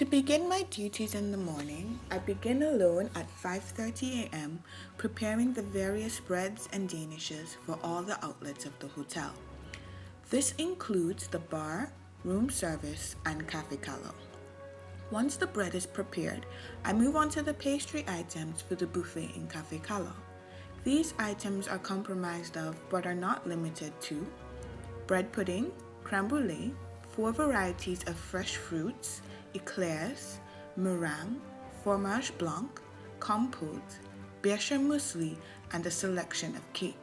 To begin my duties in the morning, I begin alone at 5:30 a.m. preparing the various breads and danishes for all the outlets of the hotel. This includes the bar, room service, and cafe calo. Once the bread is prepared, I move on to the pastry items for the buffet in cafe calo. These items are comprised of, but are not limited to, bread pudding, crème brûlée, 4 varieties of fresh fruits, eclairs, meringue, fromage blanc, compote, beershire muesli, and a selection of cake.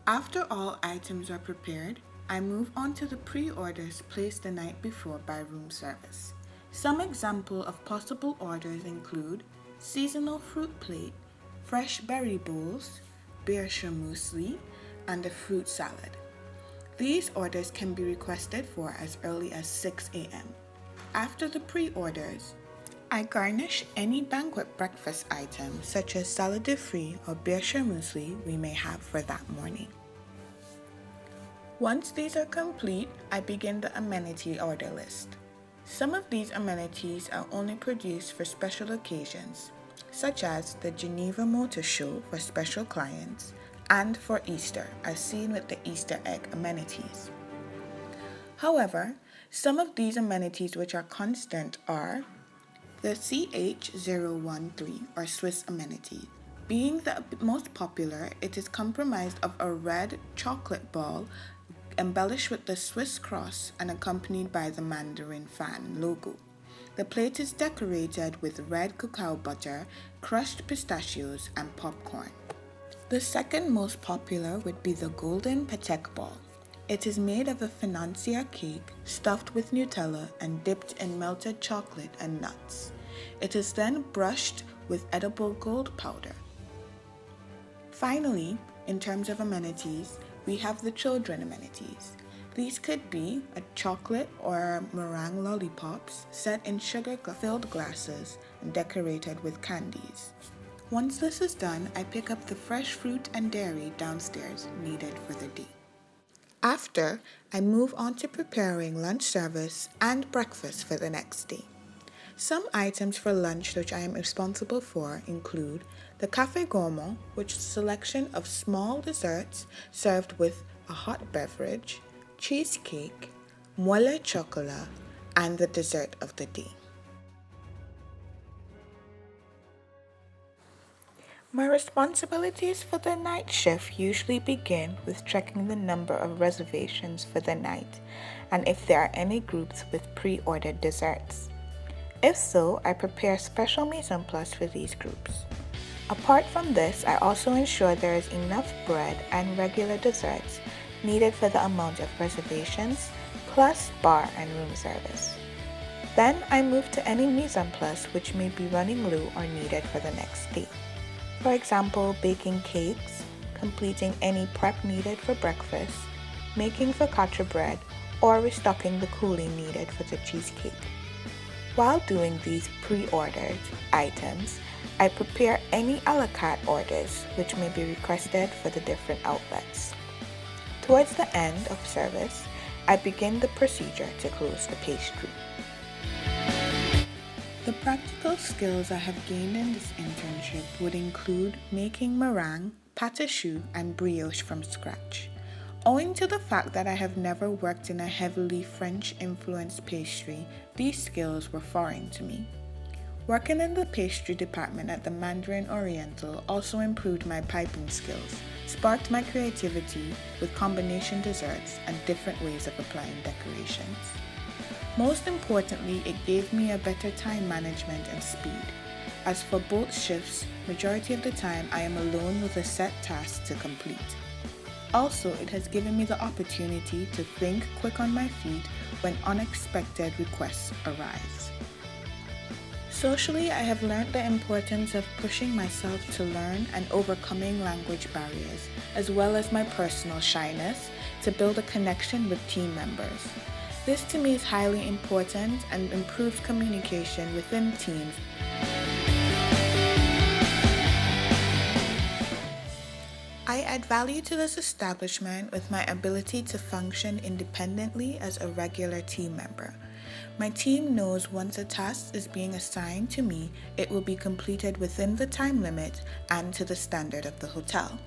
After all items are prepared, I move on to the pre-orders placed the night before by room service. Some example of possible orders include seasonal fruit plate, fresh berry bowls, beershire muesli, and a fruit salad. These orders can be requested for as early as 6 a.m. After the pre-orders, I garnish any banquet breakfast items such as salad de fruits or beershire muesli we may have for that morning. Once these are complete, I begin the amenity order list. Some of these amenities are only produced for special occasions, such as the Geneva Motor Show for special clients and for Easter, as seen with the Easter egg amenities. However, some of these amenities which are constant are the CH013 or Swiss amenity. Being the most popular, it is comprised of a red chocolate ball embellished with the Swiss cross and accompanied by the Mandarin fan logo. The plate is decorated with red cacao butter, crushed pistachios, and popcorn. The second most popular would be the golden patek ball. It is made of a financier cake stuffed with Nutella and dipped in melted chocolate and nuts. It is then brushed with edible gold powder. Finally, in terms of amenities, we have the children amenities. These could be a chocolate or meringue lollipops set in sugar-filled glasses and decorated with candies. Once this is done, I pick up the fresh fruit and dairy downstairs needed for the day. After, I move on to preparing lunch service and breakfast for the next day. Some items for lunch which I am responsible for include the café gourmand, which is a selection of small desserts served with a hot beverage, cheesecake, moelle chocolat, and the dessert of the day. My responsibilities for the night shift usually begin with checking the number of reservations for the night and if there are any groups with pre-ordered desserts. If so, I prepare special mise en place for these groups. Apart from this, I also ensure there is enough bread and regular desserts needed for the amount of reservations, plus bar and room service. Then I move to any mise en place which may be running low or needed for the next day. For example, baking cakes, completing any prep needed for breakfast, making focaccia bread, or restocking the cooling needed for the cheesecake. While doing these pre-ordered items, I prepare any a la carte orders which may be requested for the different outlets. Towards the end of service, I begin the procedure to close the pastry. The practical skills I have gained in this internship would include making meringue, pâte à choux, and brioche from scratch. Owing to the fact that I have never worked in a heavily French-influenced pastry, these skills were foreign to me. Working in the pastry department at the Mandarin Oriental also improved my piping skills, sparked my creativity with combination desserts and different ways of applying decorations. Most importantly, it gave me a better time management and speed. As for both shifts, majority of the time I am alone with a set task to complete. Also, it has given me the opportunity to think quick on my feet when unexpected requests arise. Socially, I have learned the importance of pushing myself to learn and overcoming language barriers, as well as my personal shyness, to build a connection with team members. This to me is highly important and improves communication within teams. I add value to this establishment with my ability to function independently as a regular team member. My team knows once a task is being assigned to me, it will be completed within the time limit and to the standard of the hotel.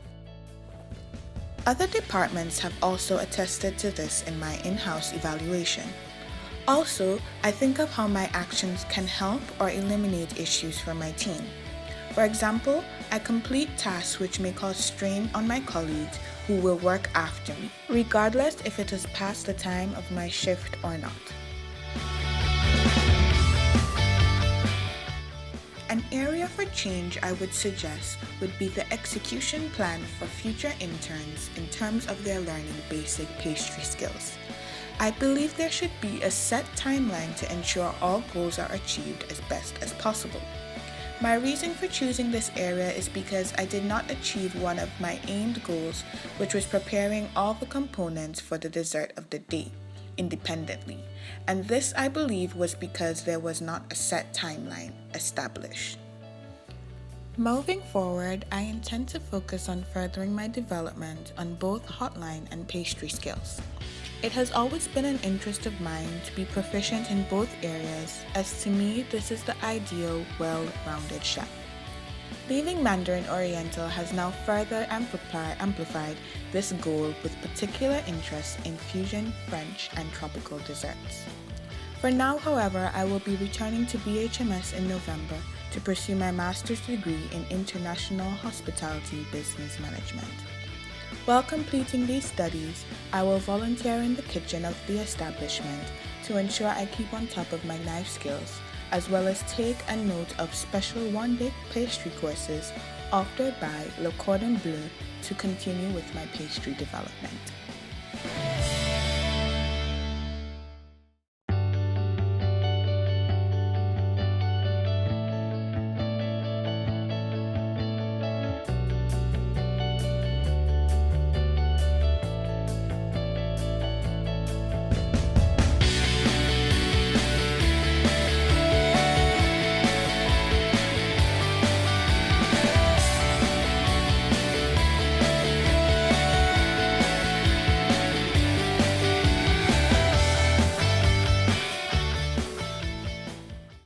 Other departments have also attested to this in my in-house evaluation. Also, I think of how my actions can help or eliminate issues for my team. For example, I complete tasks which may cause strain on my colleagues who will work after me, regardless if it is past the time of my shift or not. An area for change I would suggest would be the execution plan for future interns in terms of their learning basic pastry skills. I believe there should be a set timeline to ensure all goals are achieved as best as possible. My reason for choosing this area is because I did not achieve one of my aimed goals, which was preparing all the components for the dessert of the day independently, and this I believe was because there was not a set timeline established. Moving forward, I intend to focus on furthering my development on both hotline and pastry skills. It has always been an interest of mine to be proficient in both areas, as to me this is the ideal, well-rounded chef. Leaving Mandarin Oriental has now further amplified this goal with particular interest in fusion, French, and tropical desserts. For now, however, I will be returning to BHMS in November to pursue my master's degree in International Hospitality Business Management. While completing these studies, I will volunteer in the kitchen of the establishment to ensure I keep on top of my knife skills, as well as take a note of special one-day pastry courses offered by Le Cordon Bleu to continue with my pastry development.